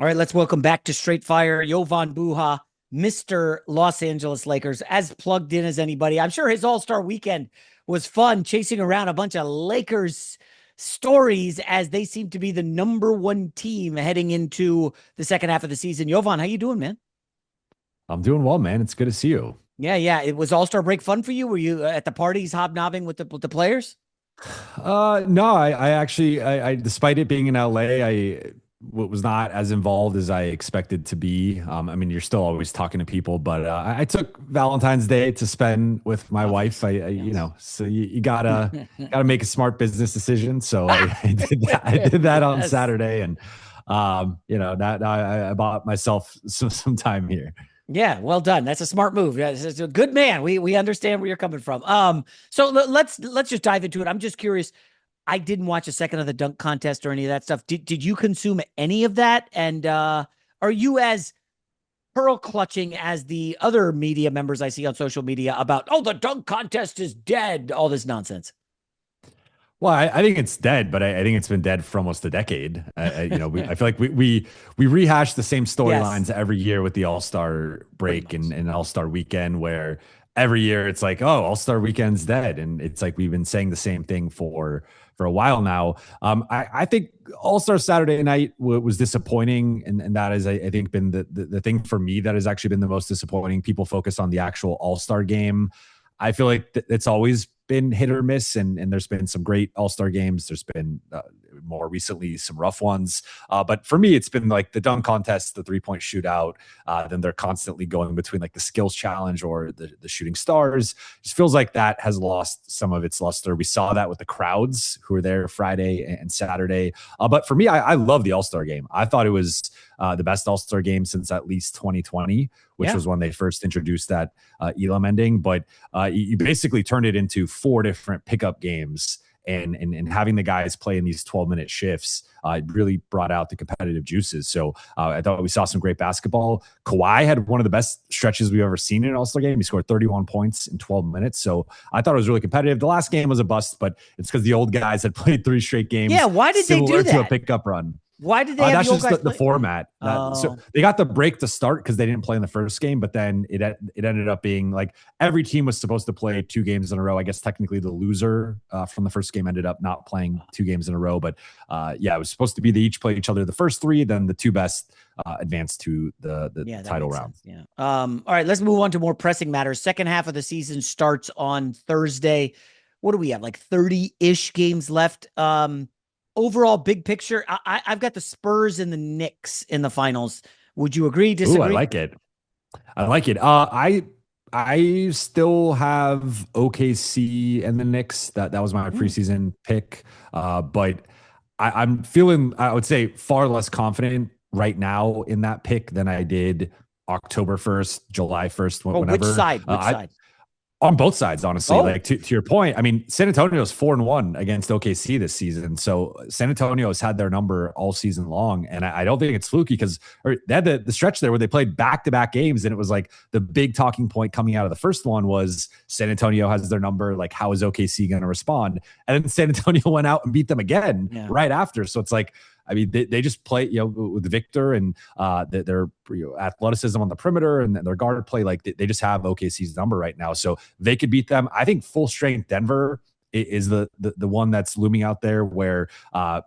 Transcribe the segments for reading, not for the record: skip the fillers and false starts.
All right, let's welcome back to Straight Fire, Jovan Buha, Mr. Los Angeles Lakers, as plugged in as anybody. I'm sure his All-Star weekend was fun, chasing around a bunch of Lakers stories as they seem to be the number one team heading into the second half of the season. Jovan, how you doing, man? I'm doing well, man. It's good to see you. Yeah. It was All-Star break fun for you? Were you at the parties hobnobbing with the players? No, I actually, despite it being in LA, was not as involved as I expected to be. I mean, you're still always talking to people, but I took Valentine's Day to spend with my wife. Yes. So you gotta make a smart business decision. So I did that. I did that on Yes. Saturday, and that I bought myself some time here. Yeah, well done. That's a smart move. That's a good man. We understand where you're coming from. So let's just dive into it. I'm just curious. I didn't watch a second of the dunk contest or any of that stuff. Did you consume any of that? And are you as pearl clutching as the other media members I see on social media about, oh, the dunk contest is dead, all this nonsense? Well, I think it's dead, but I think it's been dead for almost a decade. I feel like we rehash the same Yes, storylines every year with the All-Star pretty break much. and All-Star weekend, where every year it's like, oh, All-Star weekend's dead, and it's like we've been saying the same thing for a while now. I think All-Star Saturday night was disappointing, and that is I think been the thing for me that has actually been the most disappointing. People focus on the actual All-Star game. I feel like it's always been hit or miss, and there's been some great All-Star games. There's been more recently some rough ones. But for me, it's been like the dunk contest, the three-point shootout. Then they're constantly going between like the skills challenge or the shooting stars. It just feels like that has lost some of its luster. We saw that with the crowds who were there Friday and Saturday. But for me, I love the All-Star game. I thought it was the best All-Star game since at least 2020, which Yeah. was when they first introduced that Elam ending. But you basically turned it into four different pickup games, and having the guys play in these 12-minute shifts really brought out the competitive juices. So I thought we saw some great basketball. Kawhi had one of the best stretches we've ever seen in an All-Star game. He scored 31 points in 12 minutes. So I thought it was really competitive. The last game was a bust, but it's because the old guys had played three straight Yeah, games, why did they do similar to a that? pickup run. Why did they have the That's old just guys the play? format. So Oh, they got the break to start because they didn't play in the first game, but then it ended up being like every team was supposed to play two games in a row. I guess technically the loser from the first game ended up not playing two games in a row, but it was supposed to be they each play each other the first three, then the two best advanced to the yeah, that title makes round. sense. Yeah. All right, let's move on to more pressing matters. Second half of the season starts on Thursday. What do we have? Like 30-ish games left. Overall, big picture, I've got the Spurs and the Knicks in the finals. Would you agree, Ooh, I disagree? like it. I like it. I still have OKC and the Knicks. That was my Mm. preseason pick. But I'm feeling, I would say, far less confident right now in that pick than I did October 1st, July 1st, Oh, which whenever. side? Which I side? On both sides, honestly. Oh, Like to your point, I mean, San Antonio's 4-1 against OKC this season. So San Antonio's had their number all season long. And I don't think it's fluky because they had the stretch there where they played back-to-back games. And it was like the big talking point coming out of the first one was San Antonio has their number. Like, how is OKC going to respond? And then San Antonio went out and beat them again yeah. right after. So it's like, I mean, they just play, with Victor and their athleticism on the perimeter and their guard play. Like they just have OKC's number right now, so they could beat them. I think full strength Denver is the one that's looming out there where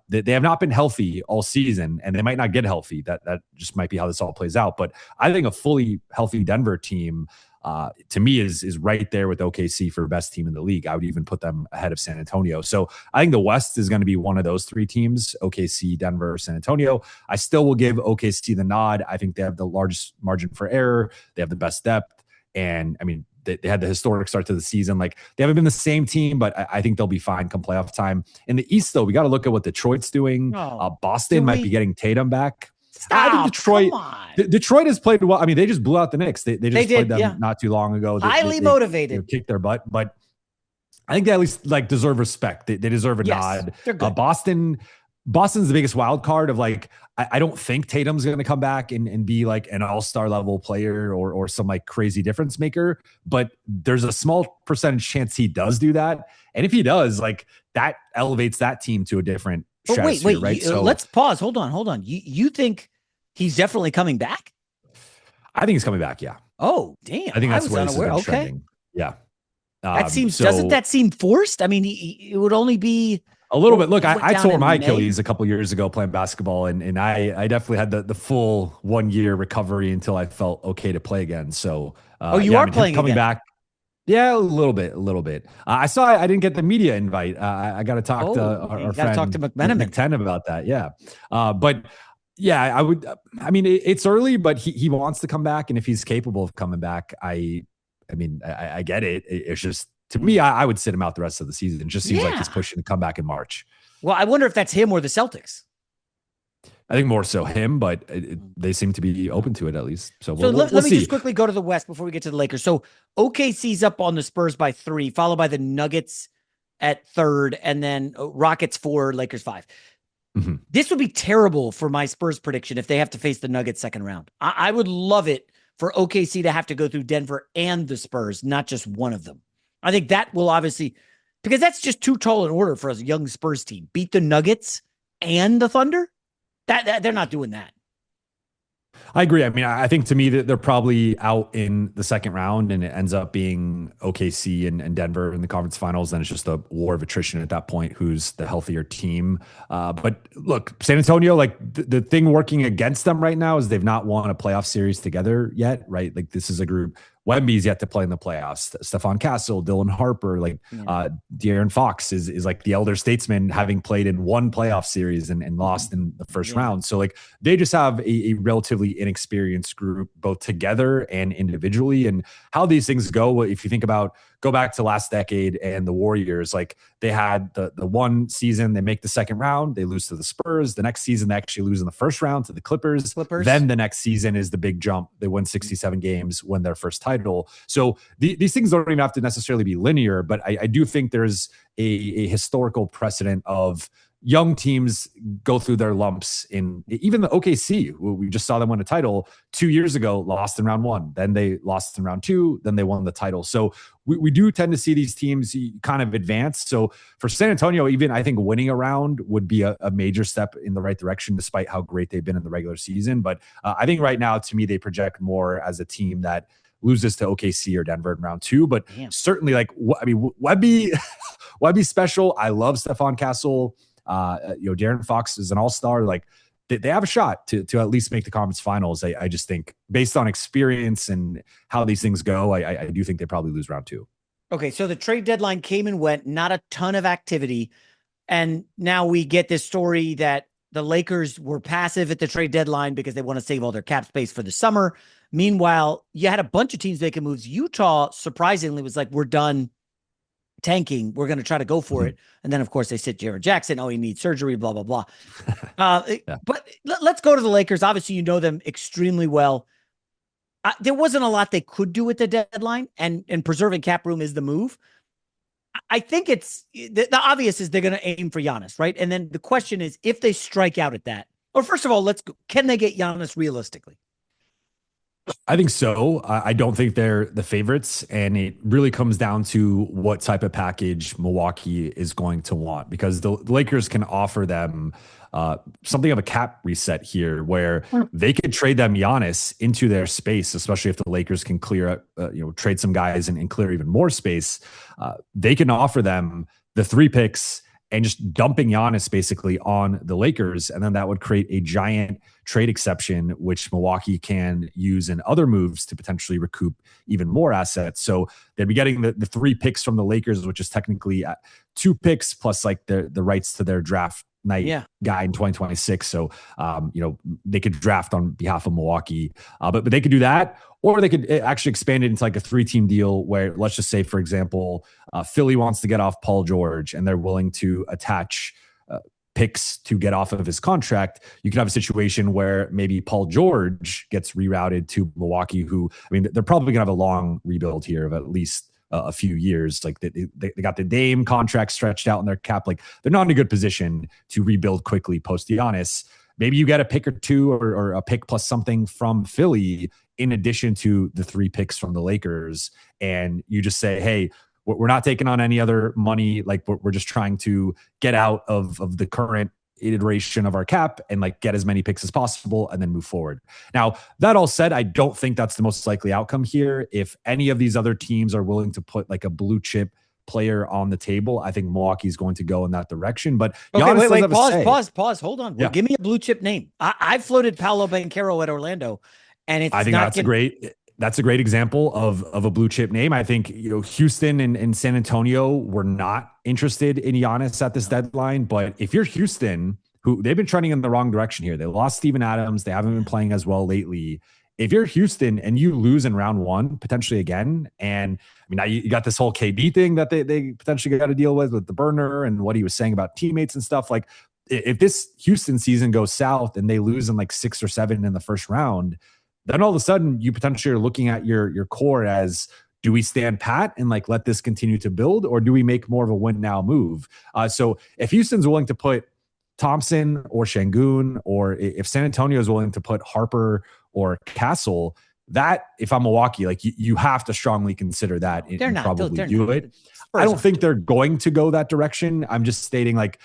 they have not been healthy all season, and they might not get healthy. That just might be how this all plays out. But I think a fully healthy Denver team, to me, is right there with OKC for best team in the league. I would even put them ahead of San Antonio. So I think the West is going to be one of those three teams: OKC, Denver, San Antonio. I still will give OKC the nod. I think they have the largest margin for error. They have the best depth, and I mean, they had the historic start to the season. Like they haven't been the same team, but I think they'll be fine come playoff time. In the East, though, we got to look at what Detroit's doing. Oh, do Boston might be we getting Tatum back. I think stop? Come Detroit. on. Detroit has played well. I mean, they just blew out the Knicks. They They just played did, them yeah. not too long ago. Highly motivated. Kicked their butt, but I think they at least like deserve respect. They deserve a Yes, nod. they're good. Boston's the biggest wild card of like, I don't think Tatum's going to come back and be like an all-star level player or some like crazy difference maker, but there's a small percentage chance he does do that. And if he does, like that elevates that team to a different But wait, stratosphere, right? So let's pause. Hold on. You think He's definitely coming back. I think he's coming back. Yeah. Oh, damn. I think that's where this has been trending. Yeah. That seems, doesn't that seem forced? I mean, it would only be a little bit. Look, I tore my Achilles a couple years ago playing basketball, and I definitely had the full 1 year recovery until I felt okay to play again. So, you are playing coming again. Back. Yeah, a little bit. I saw I didn't get the media invite. I got to talk to our friend, talk to McMenamin McTen about that. Yeah. But yeah, I would, I mean, it's early, but he wants to come back. And if he's capable of coming back, I get it. It's just, to me, I would sit him out the rest of the season. It just seems like he's pushing to come back in March. Well, I wonder if that's him or the Celtics. I think more so him, but they seem to be open to it at least. So let me just quickly go to the West before we get to the Lakers. So OKC's up on the Spurs by 3, followed by the Nuggets at 3rd, and then Rockets 4, Lakers 5. Mm-hmm. This would be terrible for my Spurs prediction if they have to face the Nuggets second round. I would love it for OKC to have to go through Denver and the Spurs, not just one of them. I think that will obviously, because that's just too tall an order for a young Spurs team. Beat the Nuggets and the Thunder? That they're not doing that. I agree. I mean, I think to me that they're probably out in the second round, and it ends up being OKC and Denver in the conference finals. Then it's just a war of attrition at that point. Who's the healthier team? But look, San Antonio, like the thing working against them right now is they've not won a playoff series together yet, right? Like this is a group. Wemby's yet to play in the playoffs. Stephon Castle, Dylan Harper, De'Aaron Fox is like the elder statesman, having played in one playoff series and lost in the first round. So like they just have a relatively inexperienced group, both together and individually. And how these things go, if you think about, go back to last decade and the Warriors, like they had the one season, they make the second round, they lose to the Spurs. The next season, they actually lose in the first round to the Clippers. Then the next season is the big jump. They win 67 games, win their first title. So these things don't even have to necessarily be linear, but I do think there's a historical precedent of young teams go through their lumps. In even the OKC, we just saw them win a title 2 years ago, lost in round 1, then they lost in round 2, then they won the title. So we do tend to see these teams kind of advance. So for San Antonio, even I think winning a round would be a major step in the right direction, despite how great they've been in the regular season. But I think right now, to me, they project more as a team that loses to OKC or Denver in round 2. But certainly, like, I mean, Wemby special. I love Stephon Castle. De'Aaron Fox is an all-star. Like they have a shot to at least make the conference finals. I just think based on experience and how these things go, I do think they probably lose round 2. Okay. So the trade deadline came and went, not a ton of activity. And now we get this story that the Lakers were passive at the trade deadline because they want to save all their cap space for the summer. Meanwhile, you had a bunch of teams making moves. Utah, surprisingly, was like, we're done tanking. We're going to try to go for it. And then, of course, they sit Jaren Jackson. Oh, he needs surgery, blah, blah, blah. But let's go to the Lakers. Obviously, you know them extremely well. There wasn't a lot they could do at the deadline, and preserving cap room is the move. I think it's the obvious is they're going to aim for Giannis, right? And then the question is, if they strike out at that, or first of all, can they get Giannis realistically? I think so. I don't think they're the favorites, and it really comes down to what type of package Milwaukee is going to want, because the Lakers can offer them something of a cap reset here, where they could trade them Giannis into their space, especially if the Lakers can clear, trade some guys and clear even more space. They can offer them the 3 picks and just dumping Giannis basically on the Lakers. And then that would create a giant trade exception, which Milwaukee can use in other moves to potentially recoup even more assets. So they'd be getting the 3 picks from the Lakers, which is technically 2 picks plus like the rights to their draft night guy in 2026. So, they could draft on behalf of Milwaukee, but they could do that, or they could actually expand it into like a 3-team deal where, let's just say, for example, Philly wants to get off Paul George and they're willing to attach picks to get off of his contract. You could have a situation where maybe Paul George gets rerouted to Milwaukee, who, I mean, they're probably going to have a long rebuild here of at least a few years. Like they got the Dame contract stretched out in their cap. Like they're not in a good position to rebuild quickly post Giannis. Maybe you get a pick or 2 or a pick plus something from Philly in addition to the 3 picks from the Lakers. And you just say, hey, we're not taking on any other money. Like we're just trying to get out of the current iteration of our cap and like get as many picks as possible and then move forward. Now, that all said, I don't think that's the most likely outcome here. If any of these other teams are willing to put like a blue chip player on the table, I think Milwaukee is going to go in that direction. But okay, Giannis pause. Hold on. Yeah. Well, give me a blue chip name. I floated Paolo Banchero at Orlando, and it's I think that's a great example of a blue chip name. I think Houston and San Antonio were not interested in Giannis at this deadline. But if you're Houston, who they've been trending in the wrong direction here, they lost Steven Adams. They haven't been playing as well lately. If you're Houston and you lose in round one, potentially again, and I mean, now you got this whole KD thing that they potentially got to deal with the burner and what he was saying about teammates and stuff. Like, if this Houston season goes south and they lose in like 6 or 7 in the first round, then all of a sudden you potentially are looking at your core as, do we stand pat and like let this continue to build, or do we make more of a win now move? So if Houston's willing to put Thompson or Şengün, or if San Antonio is willing to put Harper or Castle, that if I'm Milwaukee, like you have to strongly consider that and probably do it. I don't think they're going to go that direction. I'm just stating like,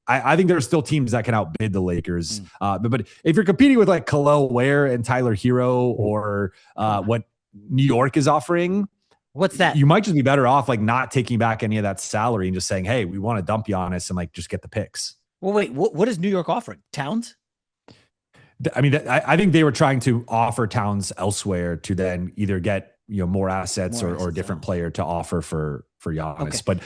I think there are still teams that can outbid the Lakers. But if you're competing with like Khalil Ware and Tyler Hero or what New York is offering, what's that? You might just be better off like not taking back any of that salary and just saying, hey, we want to dump Giannis and like just get the picks. Well, wait, what is New York offering? Towns? I mean, I think they were trying to offer Towns elsewhere to then either get more assets or a different player to offer for Giannis. Okay.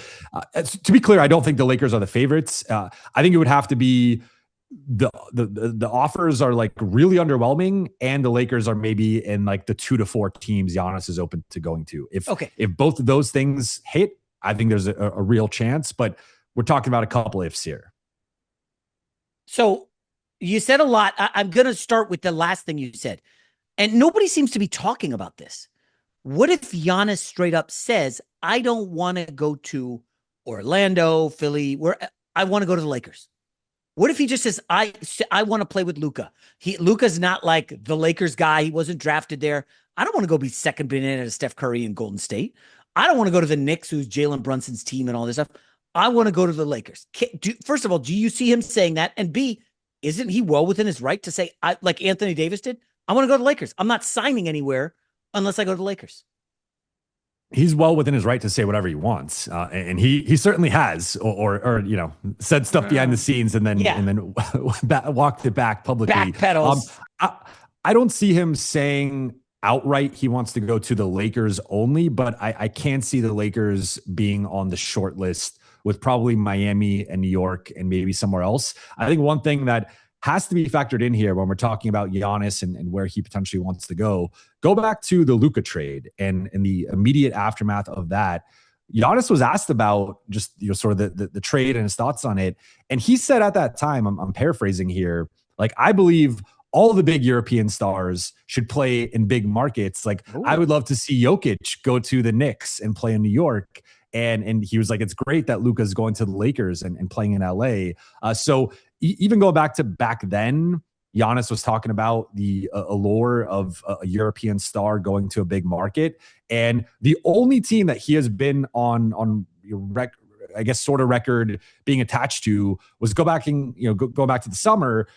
But to be clear, I don't think the Lakers are the favorites. I think it would have to be the offers are like really underwhelming, and the Lakers are maybe in like the 2 to 4 teams Giannis is open to going to. If both of those things hit, I think there's a real chance. But we're talking about a couple ifs here. So you said a lot. I'm going to start with the last thing you said. And nobody seems to be talking about this. What if Giannis straight up says, I don't want to go to Orlando, Philly, where I want to go to the Lakers? What if he just says, I want to play with Luka? Luka's not like the Lakers guy. He wasn't drafted there. I don't want to go be second banana to Steph Curry in Golden State. I don't want to go to the Knicks, who's Jalen Brunson's team and all this stuff. I want to go to the Lakers. First of all, do you see him saying that? And B, isn't he well within his right to say, like Anthony Davis did, I want to go to the Lakers. I'm not signing anywhere unless I go to the Lakers. He's well within his right to say whatever he wants. And he certainly has, or said stuff behind the scenes and then walked it back publicly. Backpedals. I don't see him saying outright he wants to go to the Lakers only, but I can see the Lakers being on the short list with probably Miami and New York and maybe somewhere else. I think one thing that has to be factored in here when we're talking about Giannis and where he potentially wants to go back to the Luka trade and in the immediate aftermath of that. Giannis was asked about just sort of the trade and his thoughts on it. And he said at that time, I'm paraphrasing here, like, I believe all the big European stars should play in big markets. Like, ooh, I would love to see Jokic go to the Knicks and play in New York. And he was like, it's great that Luka's going to the Lakers and playing in LA. So even going back then, Giannis was talking about the allure of a European star going to a big market. And the only team that he has been on I guess sort of record being attached to was go back to the summer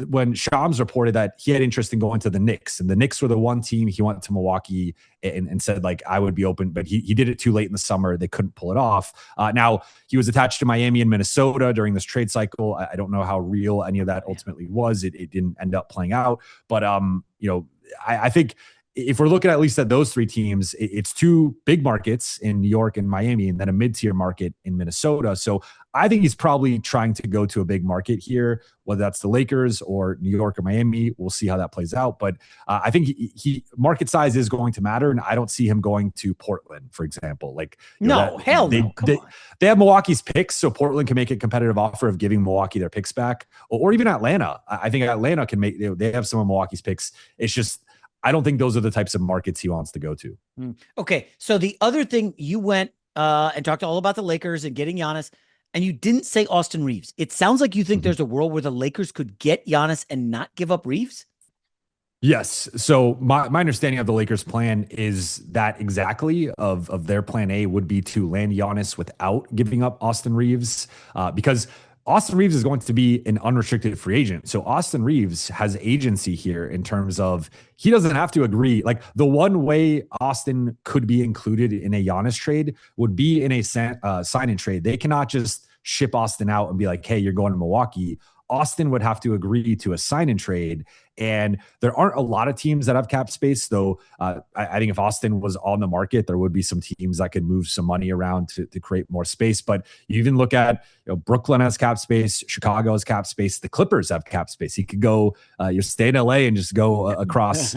when Shams reported that he had interest in going to the Knicks, and the Knicks were the one team. He went to Milwaukee and said, like, I would be open, but he did it too late in the summer. They couldn't pull it off. Now he was attached to Miami and Minnesota during this trade cycle. I don't know how real any of that ultimately was. It didn't end up playing out, but I think if we're looking at least at those 3 teams, it's 2 big markets in New York and Miami, and then a mid-tier market in Minnesota. So I think he's probably trying to go to a big market here, whether that's the Lakers or New York or Miami. We'll see how that plays out. But I think he market size is going to matter, and I don't see him going to Portland, for example. Like, no. They have Milwaukee's picks, so Portland can make a competitive offer of giving Milwaukee their picks back, or even Atlanta. I think Atlanta can make. They have some of Milwaukee's picks. It's just, I don't think those are the types of markets he wants to go to. Okay. So the other thing, you went and talked all about the Lakers and getting Giannis, and you didn't say Austin Reaves. It sounds like you think there's a world where the Lakers could get Giannis and not give up Reaves? Yes. So my understanding of the Lakers' plan is that exactly of their plan A would be to land Giannis without giving up Austin Reaves, because Austin Reaves is going to be an unrestricted free agent. So Austin Reaves has agency here in terms of he doesn't have to agree. Like the one way Austin could be included in a Giannis trade would be in a sign and trade. They cannot just ship Austin out and be like, hey, you're going to Milwaukee. Austin would have to agree to a sign and trade. And there aren't a lot of teams that have cap space, though. I think if Austin was on the market, there would be some teams that could move some money around to create more space. But you even look at, Brooklyn has cap space, Chicago has cap space, the Clippers have cap space. He could go, you stay in LA and just go across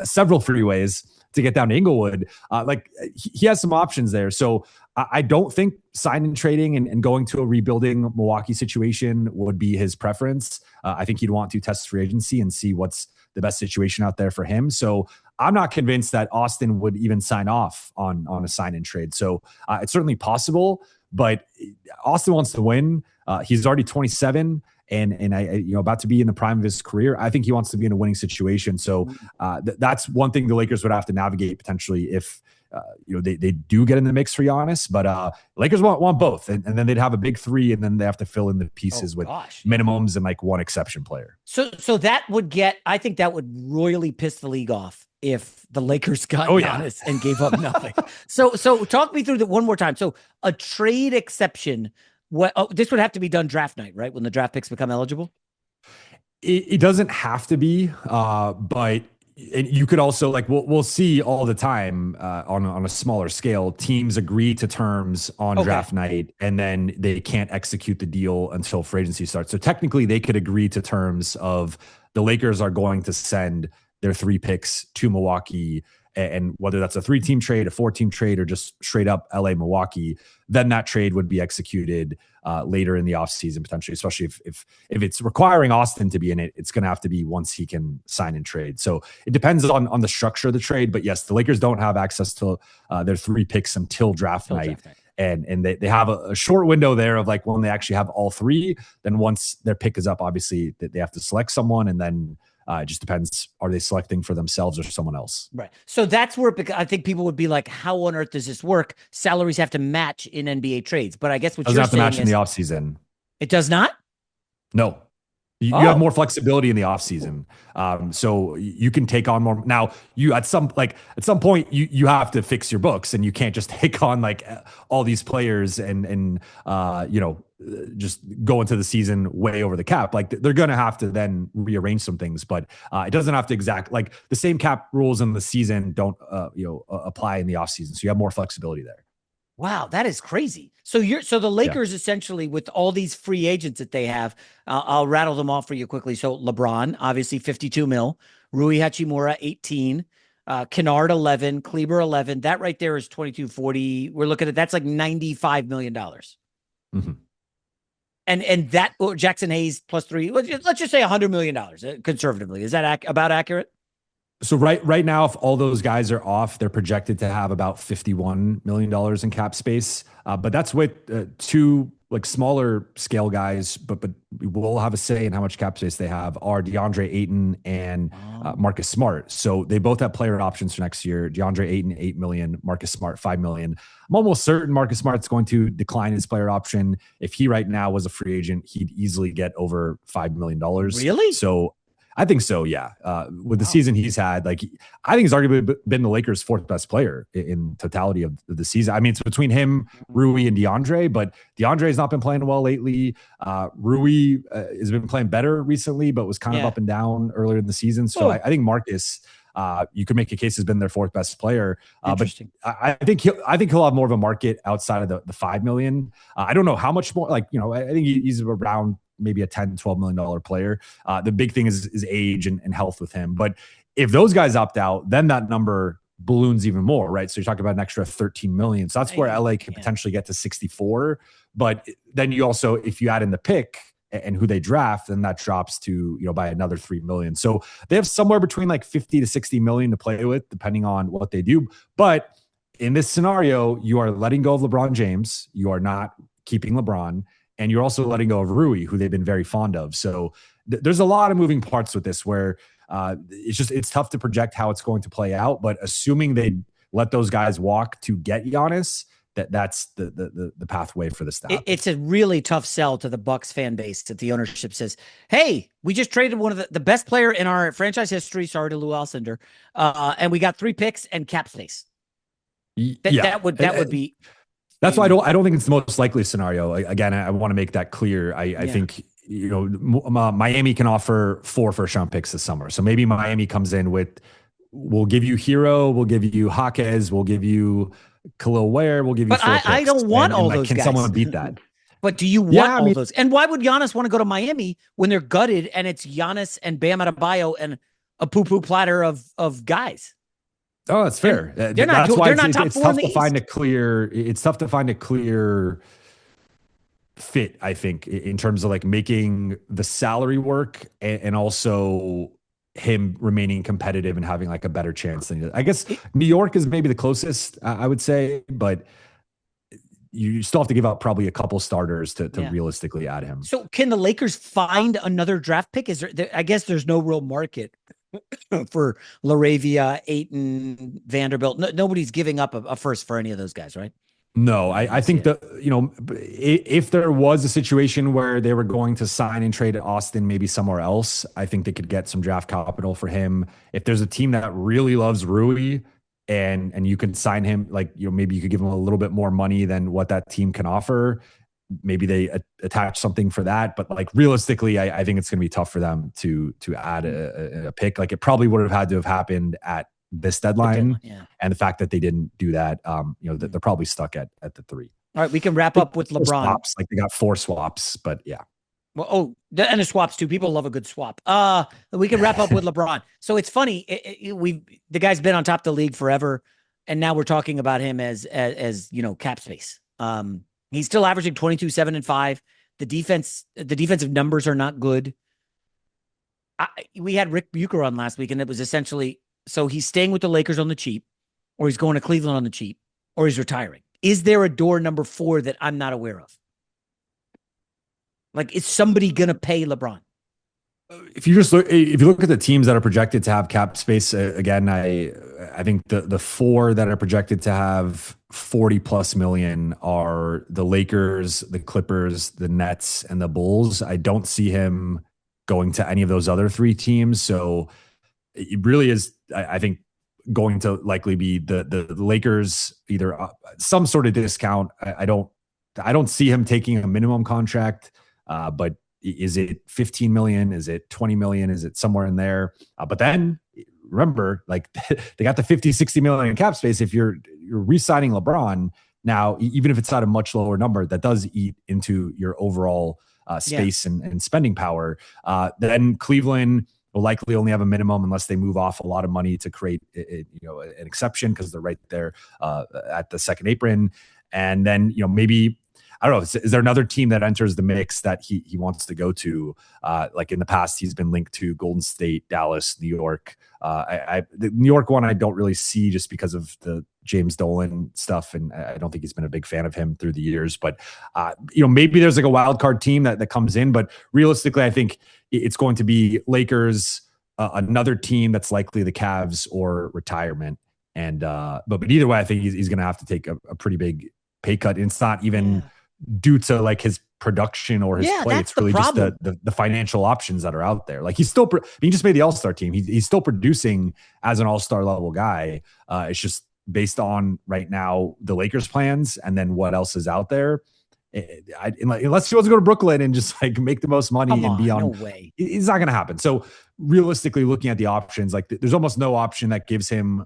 several freeways to get down to Inglewood. He has some options there. So I don't think signing, trading, and going to a rebuilding Milwaukee situation would be his preference. I think he'd want to test free agency and see what's the best situation out there for him. So I'm not convinced that Austin would even sign off on a sign and trade. So it's certainly possible, but Austin wants to win. He's already 27 and about to be in the prime of his career. I think he wants to be in a winning situation. So that's one thing the Lakers would have to navigate potentially if they do get in the mix for Giannis, but Lakers want both, and then they'd have a big three, and then they have to fill in the pieces with minimums and like one exception player. So that would I think that would royally piss the league off if the Lakers got Giannis and gave up nothing. So talk me through that one more time. So a trade exception. This would have to be done draft night, right? When the draft picks become eligible. It doesn't have to be, but. And you could also we'll see all the time on a smaller scale, teams agree to terms on draft night and then they can't execute the deal until free agency starts. So technically they could agree to terms of the Lakers are going to send their 3 picks to Milwaukee, and whether that's a 3-team trade, a 4-team trade, or just straight up LA Milwaukee, then that trade would be executed later in the offseason, potentially, especially if it's requiring Austin to be in it, it's going to have to be once he can sign and trade. So it depends on the structure of the trade. But yes, the Lakers don't have access to their 3 picks until draft night. And they have a short window there of when they actually have all 3. Then once their pick is up, obviously they have to select someone, and then it just depends, are they selecting for themselves or someone else? Right. So that's where I think people would be like, how on earth does this work? Salaries have to match in NBA trades. But I guess what you're saying is... Doesn't have to match in the offseason. It does not? No. You have more flexibility in the offseason. So you can take on more. Now, you at some point, you have to fix your books, and you can't just take on all these players and just go into the season way over the cap. They're going to have to then rearrange some things, but it doesn't have to the same cap rules in the season don't apply in the offseason. So you have more flexibility there. Wow, that is crazy. So the Lakers essentially, with all these free agents that they have, I'll rattle them off for you quickly. So LeBron, obviously $52 million, Rui Hachimura 18, Kennard 11, Kleber 11. That right there is 22-40. We're looking at that's like $95 million. Mm-hmm. And that Jackson Hayes plus 3. Let's just say $100 million conservatively. Is that about accurate? So right now, if all those guys are off, they're projected to have about $51 million in cap space. But that's with 2 smaller scale guys, but we'll have a say in how much cap space they have, are DeAndre Ayton and Marcus Smart. So they both have player options for next year. DeAndre Ayton, $8 million, Marcus Smart, $5 million. I'm almost certain Marcus Smart's going to decline his player option. If he right now was a free agent, he'd easily get over $5 million. Really? So I think so, yeah. With the season he's had, I think he's arguably been the Lakers' 4th best player in totality of the season. I mean, it's between him, Rui, and DeAndre, but DeAndre has not been playing well lately. Rui has been playing better recently, but was kind of up and down earlier in the season. So I think Marcus, you could make a case, has been their 4th best player. But I think he'll have more of a market outside of the $5 million. I don't know how much more. I think he's around maybe a $10-12 million player. The big thing is age and health with him. But if those guys opt out, then that number balloons even more, right? So you're talking about an extra 13 million. So that's where LA can potentially get to 64. But then you also, if you add in the pick and who they draft, then that drops to, by another 3 million. So they have somewhere between 50 to 60 million to play with, depending on what they do. But in this scenario, you are letting go of LeBron James. You are not keeping LeBron. And you're also letting go of Rui, who they've been very fond of. So there's a lot of moving parts with this where it's tough to project how it's going to play out. But assuming they let those guys walk to get Giannis, that's the pathway for the staff. It's a really tough sell to the Bucks fan base that the ownership says, "Hey, we just traded one of the best player in our franchise history. Sorry to Lou Alcindor, and we got 3 picks and cap space." That would be. That's why I don't think it's the most likely scenario. Again, I want to make that clear. I think, Miami can offer 4 first-round picks this summer. So maybe Miami comes in with, we'll give you Hero, we'll give you Jaquez, we'll give you Khalil Ware, we'll give you. But I don't want all those guys. Can someone beat that? But do you want all those? And why would Giannis want to go to Miami when they're gutted and it's Giannis and Bam Adebayo and a poo-poo platter of guys? Oh, that's fair. They're not top 4 in the East. It's tough to find a clear fit, I think, in terms of like making the salary work and also him remaining competitive and having like a better chance than, I guess New York is maybe the closest, I would say, but you still have to give up probably a couple starters to realistically add him. So can the Lakers find another draft pick? Is there, I guess there's no real market for LaRavia, Ayton, Vanderbilt. Nobody's giving up a first for any of those guys, right? No, I think if there was a situation where they were going to sign and trade Austin maybe somewhere else, I think they could get some draft capital for him. If there's a team that really loves Rui and you can sign him, maybe you could give him a little bit more money than what that team can offer. Maybe they attach something for that, but realistically, I think it's going to be tough for them to add a pick. It probably would have had to have happened at this deadline, and the fact that they didn't do that, they're probably stuck at the 3. All right, we can wrap up with LeBron. Swaps, they got 4 swaps, but yeah. Well, and the swaps too. People love a good swap. We can wrap up with LeBron. So it's funny. The guy's been on top of the league forever, and now we're talking about him as cap space. He's still averaging 22, 7, and 5. The defensive numbers are not good. We had Rick Bucher on last week, and it was essentially, so he's staying with the Lakers on the cheap, or he's going to Cleveland on the cheap, or he's retiring. Is there a door number 4 that I'm not aware of? Is somebody going to pay LeBron? If you look at the teams that are projected to have cap space, again, I think the 4 that are projected to have 40 plus million are the Lakers, the Clippers, the Nets, and the Bulls. I don't see him going to any of those other 3 teams. So it really is, I think, going to likely be the Lakers, either some sort of discount. I don't see him taking a minimum contract, but is it 15 million? Is it 20 million? Is it somewhere in there? But then remember, they got the 50, 60 million in cap space. If you're re-signing LeBron now, even if it's at a much lower number, that does eat into your overall space and spending power. Then Cleveland will likely only have a minimum unless they move off a lot of money to create an exception, because they're right there at the second apron. And then maybe, I don't know, is there another team that enters the mix that he wants to go to? In the past, he's been linked to Golden State, Dallas, New York. The New York one I don't really see, just because of the James Dolan stuff, and I don't think he's been a big fan of him through the years. But maybe there's a wild card team that comes in. But realistically, I think it's going to be Lakers, another team that's likely the Cavs, or retirement. And but either way, I think he's going to have to take a pretty big pay cut. And it's not even due to his production or his play. It's really just the financial options that are out there. He's still, he just made the All-Star team. He's still producing as an All-Star level guy. It's just based on right now the Lakers plans and then what else is out there. Unless he wants to go to Brooklyn and just make the most money and be on, no way. It's not going to happen. So realistically, looking at the options, there's almost no option that gives him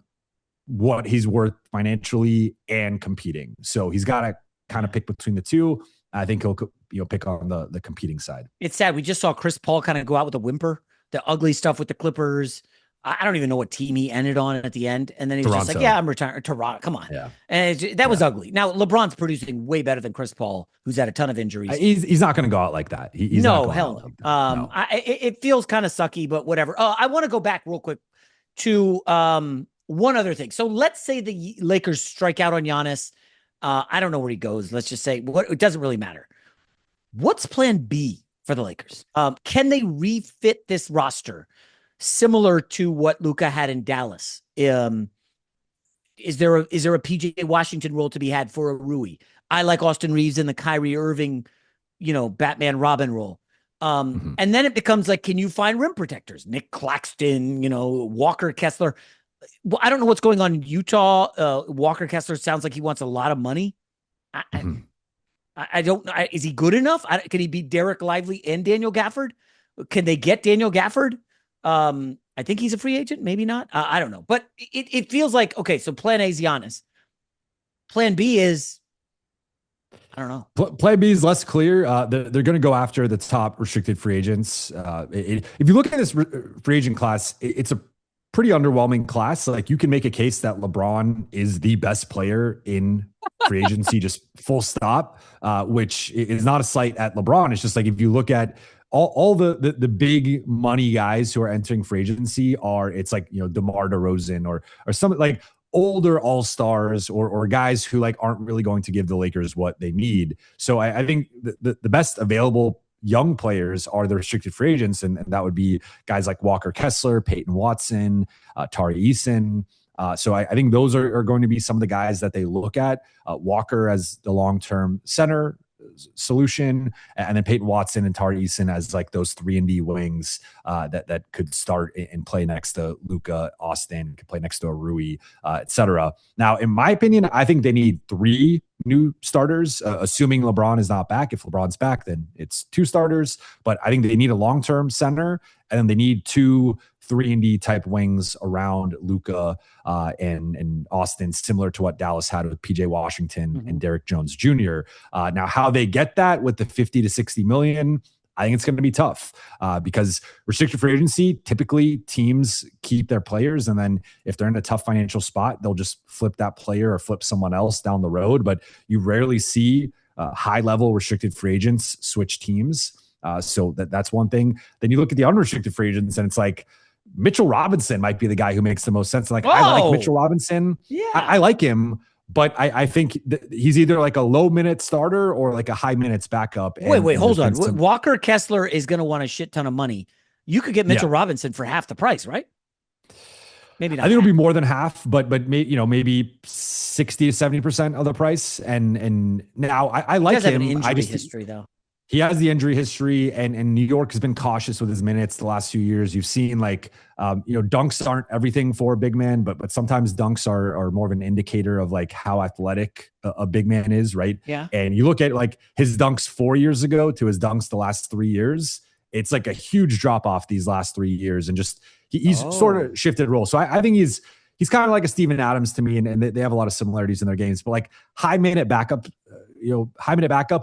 what he's worth financially and competing. So he's got to kind of pick between the two. I think he'll pick on the competing side. It's sad. We just saw Chris Paul kind of go out with a whimper, the ugly stuff with the Clippers. I don't even know what team he ended on at the end. And then he was just like, I'm retiring. Toronto, come on. Yeah. And that was ugly. Now, LeBron's producing way better than Chris Paul, who's had a ton of injuries. He's not going to go out like that. He's no, hell no. It feels kind of sucky, but whatever. I want to go back real quick to one other thing. So let's say the Lakers strike out on Giannis. I don't know where he goes. Let's just say it doesn't really matter. What's plan B for the Lakers? Can they refit this roster similar to what Luka had in Dallas? is there a PJ Washington role to be had for a Rui? I like Austin Reaves in the Kyrie Irving, Batman Robin role. And then it becomes like, can you find rim protectors? Nick Claxton, Walker Kessler. Well, I don't know what's going on in Utah. Walker Kessler sounds like he wants a lot of money. I don't. Is he good enough? Can he beat Derek Lively and Daniel Gafford? Can they get Daniel Gafford? I think he's a free agent. Maybe not. I don't know. But it feels like, okay, so plan A is Giannis. Plan B is, I don't know. Plan B is less clear. They're going to go after the top restricted free agents. If you look at this free agent class, it's a pretty underwhelming class. Like, you can make a case that LeBron is the best player in free agency, just full stop, which is not a slight at LeBron. It's just like, if you look at all the big money guys who are entering free agency it's like, DeMar DeRozan or some like older all-stars or guys who like aren't really going to give the Lakers what they need. So I think the best available young players are the restricted free agents, and that would be guys like Walker Kessler, Peyton Watson, Tari Eason. So I think those are going to be some of the guys that they look at. Walker as the long-term center solution, and then Peyton Watson and Tari Eason as like those 3-and-D wings that could start and play next to Luka, Austin, could play next to a Rui, etc. Now, in my opinion, I think they need 3 new starters, assuming LeBron is not back. If LeBron's back, then it's 2 starters. But I think they need a long-term center, and then they need 2 3-and-D type wings around Luka and Austin, similar to what Dallas had with PJ Washington and Derrick Jones Jr. Now, how they get that with the 50 to 60 million, I think it's going to be tough because restricted free agency, typically teams keep their players, and then if they're in a tough financial spot, they'll just flip that player or flip someone else down the road. But you rarely see high-level restricted free agents switch teams. So that's one thing. Then you look at the unrestricted free agents, and it's like, Mitchell Robinson might be the guy who makes the most sense. Like, I like Mitchell Robinson. Yeah, I like him, but I think he's either like a low minute starter or like a high minutes backup. Wait, hold on. Walker Kessler is going to want a shit ton of money. You could get Mitchell Robinson for half the price, right? Maybe not. I think it'll be more than half, but maybe 60 to 70% of the price. And now I like him. He has an injury history though. He has the injury history, and New York has been cautious with his minutes the last few years. You've seen like, dunks aren't everything for a big man, but sometimes dunks are more of an indicator of like how athletic a big man is, right? Yeah. And you look at like his dunks 4 years ago to his dunks the last 3 years, it's like a huge drop off these last 3 years, and just he's sort of shifted role. So I think he's kind of like a Steven Adams to me, and they have a lot of similarities in their games, but like high minute backup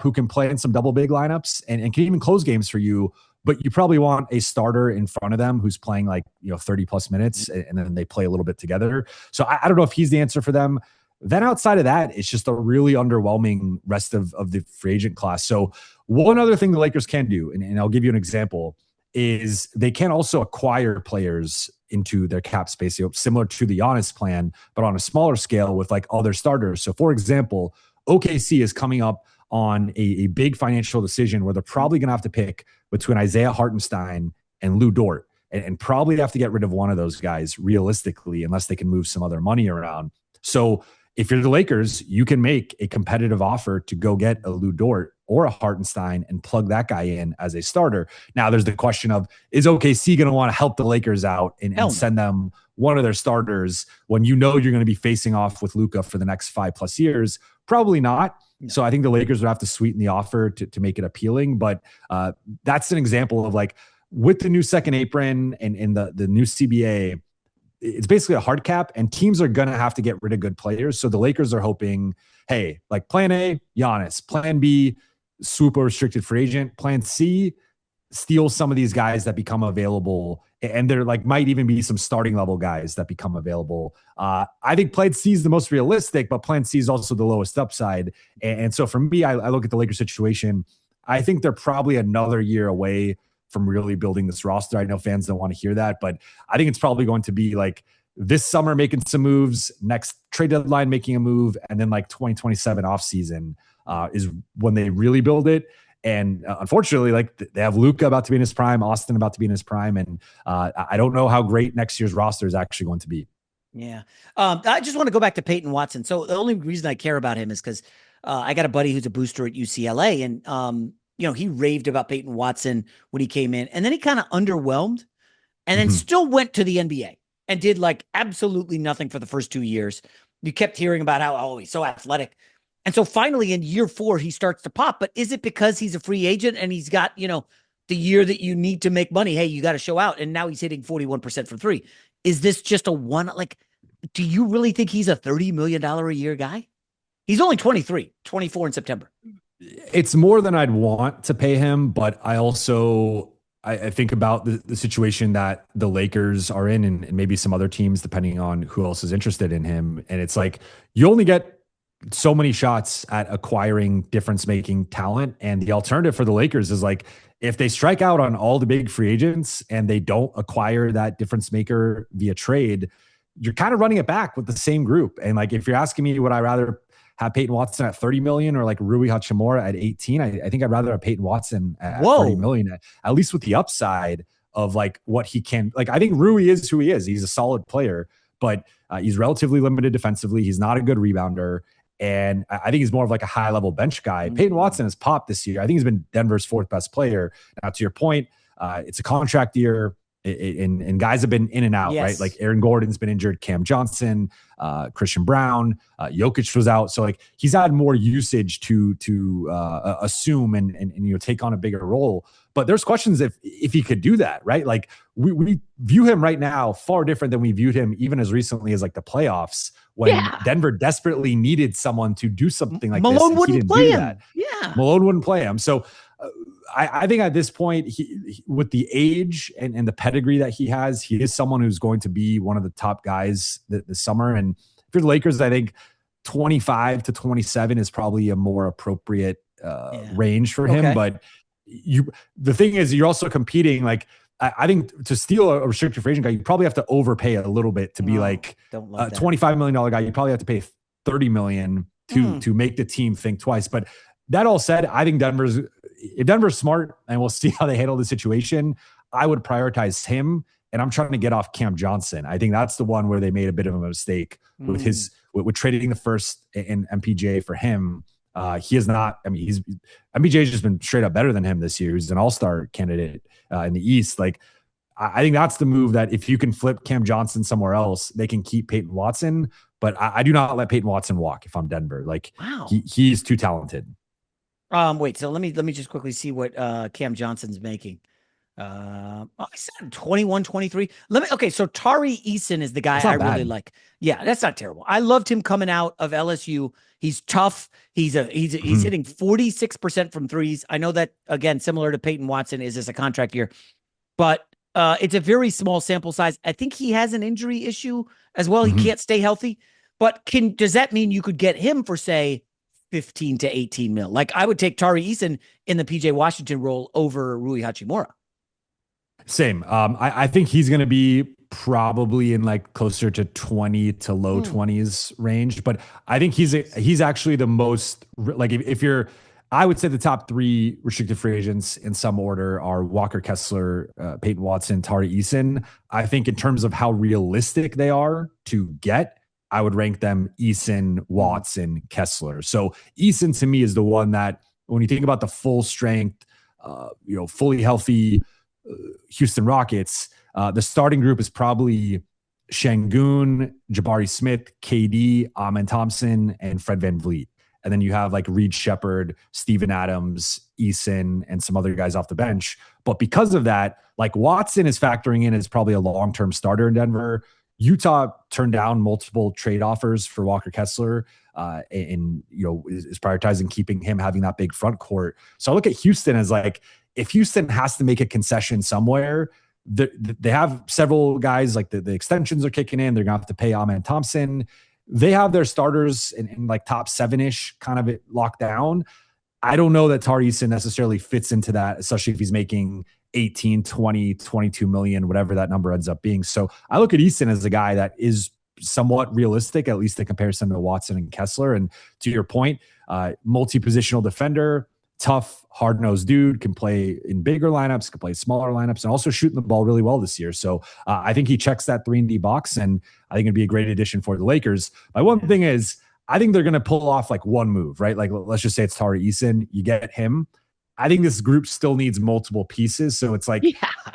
who can play in some double big lineups and can even close games for you. But you probably want a starter in front of them who's playing like 30 plus minutes, and then they play a little bit together. So I don't know if he's the answer for them. Then outside of that, it's just a really underwhelming rest of the free agent class. So one other thing the Lakers can do, and I'll give you an example, is they can also acquire players into their cap space, similar to the Giannis plan, but on a smaller scale with like all their starters. So for example, OKC is coming up on a big financial decision where they're probably going to have to pick between Isaiah Hartenstein and Lou Dort, and probably have to get rid of one of those guys realistically, unless they can move some other money around. So if you're the Lakers, you can make a competitive offer to go get a Lou Dort or a Hartenstein and plug that guy in as a starter. Now there's the question of, is OKC going to want to help the Lakers out and send them one of their starters when you're going to be facing off with Luka for the next 5+ years? Probably not. No. So I think the Lakers would have to sweeten the offer to make it appealing. But that's an example of like, with the new second apron and the new CBA, it's basically a hard cap, and teams are going to have to get rid of good players. So the Lakers are hoping, hey, like plan A, Giannis, plan B, super restricted free agent, plan C, steal some of these guys that become available. And there like might even be some starting level guys that become available. I think plan C is the most realistic, but plan C is also the lowest upside. And so for me, I look at the Lakers situation. I think they're probably another year away from really building this roster. I know fans don't want to hear that, but I think it's probably going to be like this summer making some moves, next trade deadline making a move, and then like 2027 offseason is when they really build it. And unfortunately, like they have Luka about to be in his prime, Austin about to be in his prime, and I don't know how great next year's roster is actually going to be. Yeah. I just want to go back to Peyton Watson. So the only reason I care about him is because I got a buddy who's a booster at UCLA, and he raved about Peyton Watson when he came in, and then he kind of underwhelmed, and then Mhm. still went to the NBA and did like absolutely nothing for the first 2 years. You kept hearing about how he's so athletic, and so finally in year 4 he starts to pop. But is it because he's a free agent and he's got the year that you need to make money? Hey, you got to show out, and now he's hitting 41% from three. Is this just a one? Like, do you really think he's a $30 million a year guy? He's only 23, 24 in September. It's more than I'd want to pay him, but I think about the situation that the Lakers are in, and maybe some other teams, depending on who else is interested in him. And it's like, you only get so many shots at acquiring difference making talent. And the alternative for the Lakers is like, if they strike out on all the big free agents and they don't acquire that difference maker via trade, you're kind of running it back with the same group. And like, if you're asking me, would I rather have Peyton Watson at 30 million or like Rui Hachimura at 18? I think I'd rather have Peyton Watson at 30 million, at least with the upside of like what he can. Like, I think Rui is who he is. He's a solid player, but he's relatively limited defensively. He's not a good rebounder. And I think he's more of like a high level bench guy. Mm-hmm. Peyton Watson has popped this year. I think he's been Denver's 4th best player. Now, to your point, it's a contract year. And guys have been in and out, right? Like Aaron Gordon's been injured, Cam Johnson, Christian Brown, Jokic was out. So like he's had more usage to assume and take on a bigger role. But there's questions if he could do that, right? Like we view him right now far different than we viewed him even as recently as like the playoffs when Denver desperately needed someone to do something like Malone this. Wouldn't play him. Yeah. Malone wouldn't play him. So I think at this point, he with the age and the pedigree that he has, he is someone who's going to be one of the top guys this summer. And for the Lakers, I think 25 to 27 is probably a more appropriate range for him. But the thing is, you're also competing. Like, I think to steal a restricted free agent guy, you probably have to overpay a little bit to be like a $25 million guy. You probably have to pay $30 million to make the team think twice. But that all said, I think if Denver's smart, and we'll see how they handle the situation, I would prioritize him. And I'm trying to get off Cam Johnson. I think that's the one where they made a bit of a mistake with with trading the first in MPJ for him. He is not. I mean, MPJ's just been straight up better than him this year. He's an all-star candidate in the East. Like, I think that's the move that if you can flip Cam Johnson somewhere else, they can keep Peyton Watson. But I do not let Peyton Watson walk if I'm Denver. Like, he's too talented. Wait, so let me just quickly see what Cam Johnson's making. I said 21, 23. Okay, so Tari Eason is the guy I really like. Yeah, that's not terrible. I loved him coming out of LSU. He's tough. He's hitting 46% from threes. I know that, again, similar to Peyton Watson, is this a contract year? But it's a very small sample size. I think he has an injury issue as well. He can't stay healthy. But does that mean you could get him for, say, 15 to 18 mil? Like, I would take Tari Eason in the PJ Washington role over Rui Hachimura. Same. I think he's going to be probably in like closer to 20 to low 20s range, but I think he's actually the most, like, if you're, I would say the top 3 restricted free agents in some order are Walker Kessler, Peyton Watson, Tari Eason. I think in terms of how realistic they are to get, I would rank them Eason, Watson, Kessler. So Eason to me is the one that, when you think about the full strength, fully healthy Houston Rockets, the starting group is probably Şengün, Jabari Smith, KD, Amen Thompson, and Fred VanVleet. And then you have like Reed Shepherd, Steven Adams, Eason, and some other guys off the bench. But because of that, like, Watson is factoring in as probably a long-term starter in Denver. Utah turned down multiple trade offers for Walker Kessler, and is prioritizing keeping him, having that big front court. So I look at Houston as like, if Houston has to make a concession somewhere, they have several guys, like the extensions are kicking in. They're going to have to pay Amen Thompson. They have their starters in like top 7-ish kind of locked down. I don't know that Tari Eason necessarily fits into that, especially if he's making 18, 20, 22 million, whatever that number ends up being. So I look at Eason as a guy that is somewhat realistic, at least in comparison to Watson and Kessler. And to your point, multi-positional defender, tough, hard-nosed dude, can play in bigger lineups, can play smaller lineups, and also shooting the ball really well this year. So I think he checks that 3-and-D box, and I think it'd be a great addition for the Lakers. My one thing is, I think they're going to pull off like one move, right? Like, let's just say it's Tari Eason. You get him. I think this group still needs multiple pieces. So it's like,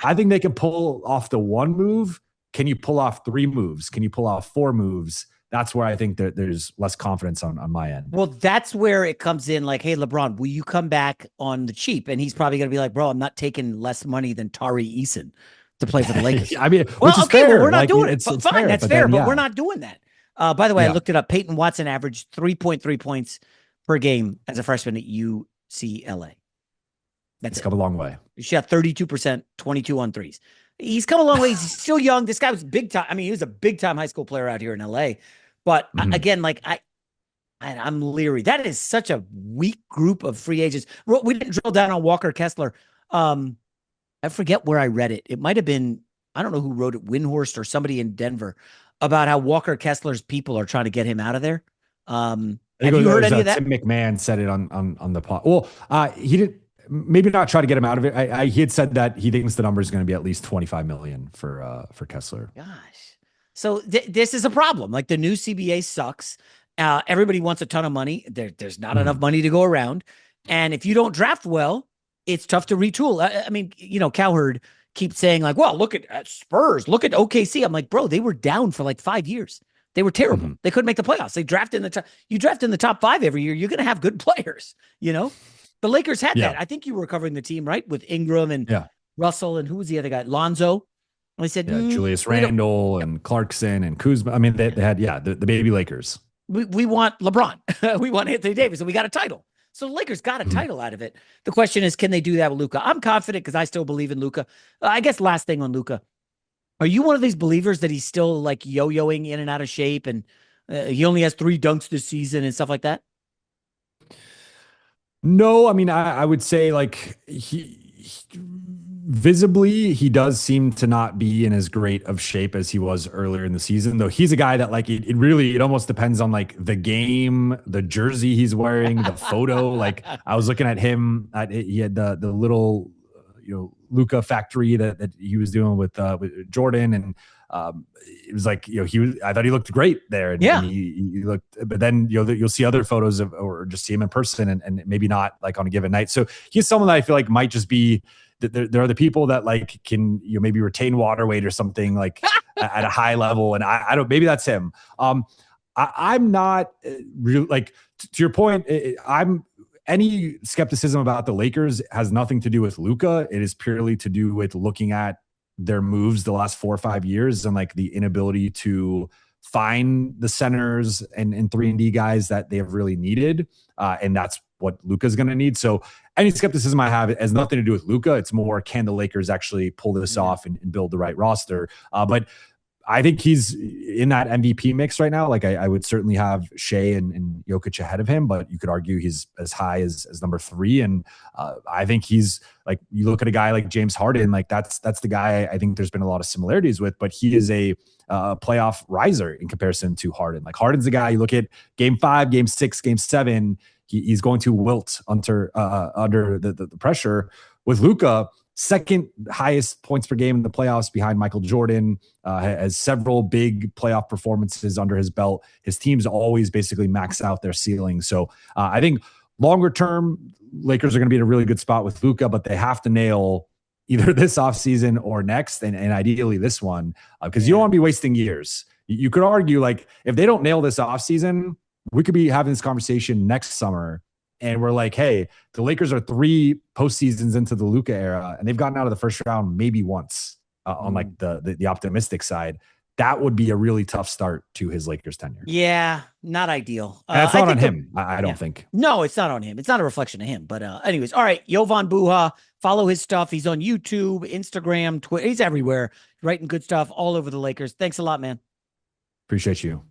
I think they can pull off the one move. Can you pull off 3 moves? Can you pull off 4 moves? That's where I think that there's less confidence on my end. Well, that's where it comes in like, hey, LeBron, will you come back on the cheap? And he's probably going to be like, bro, I'm not taking less money than Tari Eason to play for the Lakers. I mean, well, which is fair. Well, we're not like, doing it's it. Fine, fair, that's fair, but we're not doing that. By the way, I looked it up. Peyton Watson averaged 3.3 points per game as a freshman at UCLA. It's come a long way. He shot 32%, 22 on threes. He's come a long way. He's still young. This guy was big time. I mean, he was a big time high school player out here in LA. But again, like I'm leery. That is such a weak group of free agents. We didn't drill down on Walker Kessler. I forget where I read it. It might have been, I don't know who wrote it, Windhorst or somebody in Denver, about how Walker Kessler's people are trying to get him out of there. Have you heard any of that? Tim McMahon said it on the pod. Well, he didn't. Maybe not try to get him out of it. He had said that he thinks the number is going to be at least $25 million for Kessler. Gosh, so this is a problem. Like, the new CBA sucks. Everybody wants a ton of money. There's not enough money to go around, and if you don't draft well, it's tough to retool. I mean, Cowherd keeps saying like, "Well, look at Spurs, look at OKC." I'm like, bro, they were down for like 5 years. They were terrible. They couldn't make the playoffs. They drafted in the top. You draft in the top 5 every year, you're going to have good players. The Lakers had that. I think you were covering the team, right? With Ingram and Russell, and who was the other guy? Lonzo. And they said Julius Randle and Clarkson and Kuzma. I mean, they had the baby Lakers. We want LeBron. We want Anthony Davis, and we got a title. So the Lakers got a title out of it. The question is, can they do that with Luka? I'm confident because I still believe in Luka. I guess last thing on Luka. Are you one of these believers that he's still like yo-yoing in and out of shape, and he only has 3 dunks this season and stuff like that? No, I mean, I would say like visibly, he does seem to not be in as great of shape as he was earlier in the season, though he's a guy that like, it almost depends on like the game, the jersey he's wearing, the photo. Like, I was looking at him, he had the little, Luka factory that he was doing with Jordan. And it was like, I thought he looked great there. And he looked, but then, you'll see other photos of, or just see him in person and maybe not like on a given night. So he's someone that I feel like might just be, there are the people that like can, maybe retain water weight or something like at a high level. And I don't, maybe that's him. I'm not really like, to your point, any skepticism about the Lakers has nothing to do with Luka. It is purely to do with looking at their moves the last 4 or 5 years and like the inability to find the centers and 3-and-D guys that they have really needed. And that's what Luka's going to need. So any skepticism I have has nothing to do with Luka. It's more, can the Lakers actually pull this off and build the right roster? But I think he's in that MVP mix right now. Like, I would certainly have Shea and Jokic ahead of him, but you could argue he's as high as number 3. And I think he's like, you look at a guy like James Harden, like that's the guy I think there's been a lot of similarities with, but he is a playoff riser in comparison to Harden. Like, Harden's the guy, you look at game 5, game 6, game 7, he's going to wilt under the pressure. With Luka, second highest points per game in the playoffs behind Michael Jordan, has several big playoff performances under his belt. His teams always basically max out their ceiling. So I think longer term, Lakers are going to be in a really good spot with Luka, but they have to nail either this offseason or next, and ideally this one, because you don't want to be wasting years. You could argue, like, if they don't nail this offseason, we could be having this conversation next summer. And we're like, hey, the Lakers are 3 postseasons into the Luka era, and they've gotten out of the first round maybe once on like the optimistic side. That would be a really tough start to his Lakers tenure. Yeah, not ideal. It's not on him, I don't think. No, it's not on him. It's not a reflection of him. But anyways, all right, Jovan Buha, follow his stuff. He's on YouTube, Instagram, Twitter. He's everywhere, writing good stuff all over the Lakers. Thanks a lot, man. Appreciate you.